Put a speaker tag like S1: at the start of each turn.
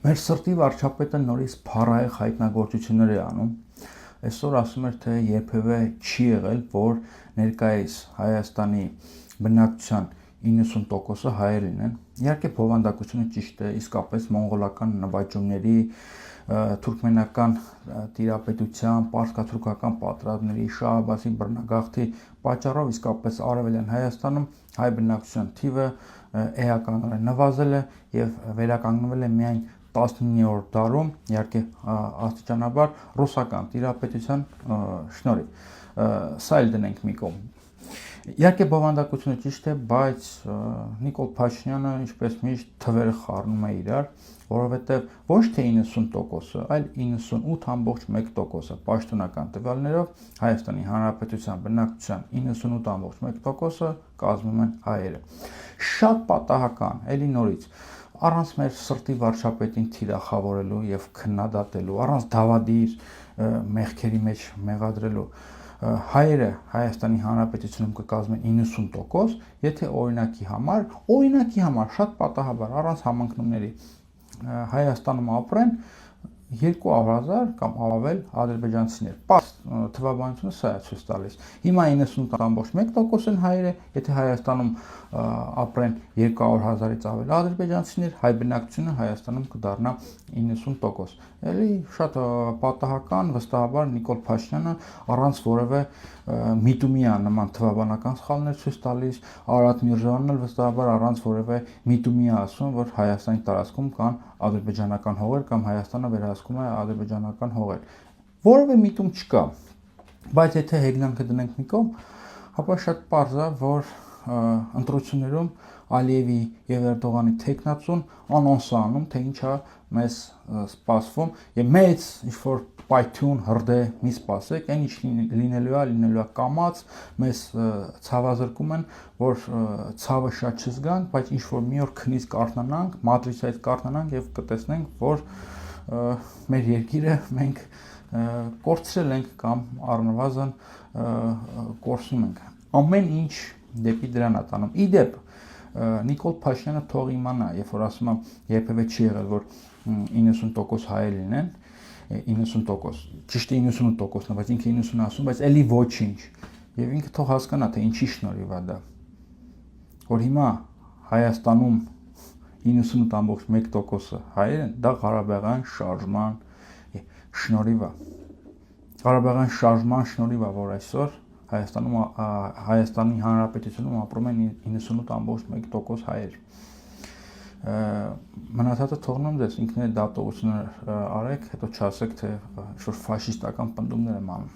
S1: Մեր սրտի վարչապետը նորից փառահեղ հայտնագործություններ է անում։ Այսօր ասում էր, թե երբևէ չի եղել, որ ներկայիս Հայաստանի բնակչության 90%-ը հայեր լինեն։ Իհարկե բովանդակությունը ճիշտ է, իսկապես մոնղոլական նվաճումների, թուրքմենական տիրապետության, պարսկաթուրքական պատերազմների, Շահ բռնագաղթի պատճառով իսկապես արևելյան Հայաստանում հայ բնակչության թիվը էականորեն նվազել է եւ վերականգնվել է միայն 19-րդ դարում, իհարկե աստիճանաբար ռուսական տիրապետության շնորհիվ։ Սա էլ դնենք մի կողմ։ Իհարկե բովանդակությունը ճիշտ է, բայց Նիկոլ Փաշինյանը, ինչպես միշտ, թվերը խառնում է իրար, որովհետև ոչ թե 90%-ը, այլ 98.1%-ը պաշտոնական տվյալներով Հայաստանի Հանրապետության բնակչության 98.1%-ը կազմում են հայերը։ Շատ պատահական, էլի նորից, առանց մեր սրտի վարչապետին թիրախավորելու եւ քննադատելու, առանց դավադիր մեղքերի մեջ մեղադրելու, հայերը Հայաստանի Հանրապետությունում կկազմեն 90%, եթե օրինակի համար շատ պատահաբար առանց համընկնումների Հայաստանում ապրեն 200,000 կամ ավելի ադրբեջանցիներ։ Թվաբանությունը սա է ցույց տալիս։ Հիմա 98.1% են հայերը, եթե Հայաստանում ապրեն 200,000-ից ավելի ադրբեջանցիներ, հայ բնակչությունը Հայաստանում կդառնա 90%։ Էլի շատ պատահական, վստահաբար Նիկոլ Փաշինյանը առանց որևէ միտումյա նման թվաբանական սխալներ ցույց տալիս, Արարատ Միրզոյանն էլ վստահաբար առանց որևէ միտումյա ասում, որ Հայաստանի տարածքում կան ադրբեջանական հողեր կամ Հայաստանը վերահսկում է ադրբեջանական հողեր։ Որևէ միտում չկա, բայց եթե հեգնանքը դնենք մի կողմ, ապա շատ պարզ է, որ ընտրություններում Ալիևի եւ Էրդողանի թեկնածուն անոնս է անում, թե ինչա մեզ սպասվում եւ մեծ ինչ-որ պայթյուն հրդե մի սպասեք, այն ինչ լինելու է կամած, մեզ ցավազրկում են, որ ցավը շատ չզգանք, բայց ինչ-որ մի օր քնից կարթնանանք, մատրիցայից կարթնանանք եւ կտեսնենք, որ մեր երկիրը մենք կորցրել ենք կամ առնվազն կորսում ենք։ Ամեն ինչ դեպի դրան է տանում։ Իդեպ Նիկոլ Փաշինյանը թող իմանա, երբ որ ասում եմ երբևէ չի եղել, որ 90% հայեր լինեն, 90%, ճիշտ է 98%-ն է, բայց ինքը 90 ասում, բայց էլի ոչինչ։ Եվ ինքը թող հասկանա, թե ինչի շնորհիվ է դա։ Որ հիմա Հայաստանում 98.1%-ը հայեր են, դա Ղարաբաղյան շարժման շնորհիվ է։ Ղարաբաղյան շարժման շնորհիվ է, որ այսօր Հայաստանի Հանրապետությունում ապրում են 98.1% հայեր։ Մնացածը թողնում ձեզ, ինքներդ դատողություններ արեք, հետո չասեք, թե ինչ-որ ֆաշիստական պնդումներ եմ անում։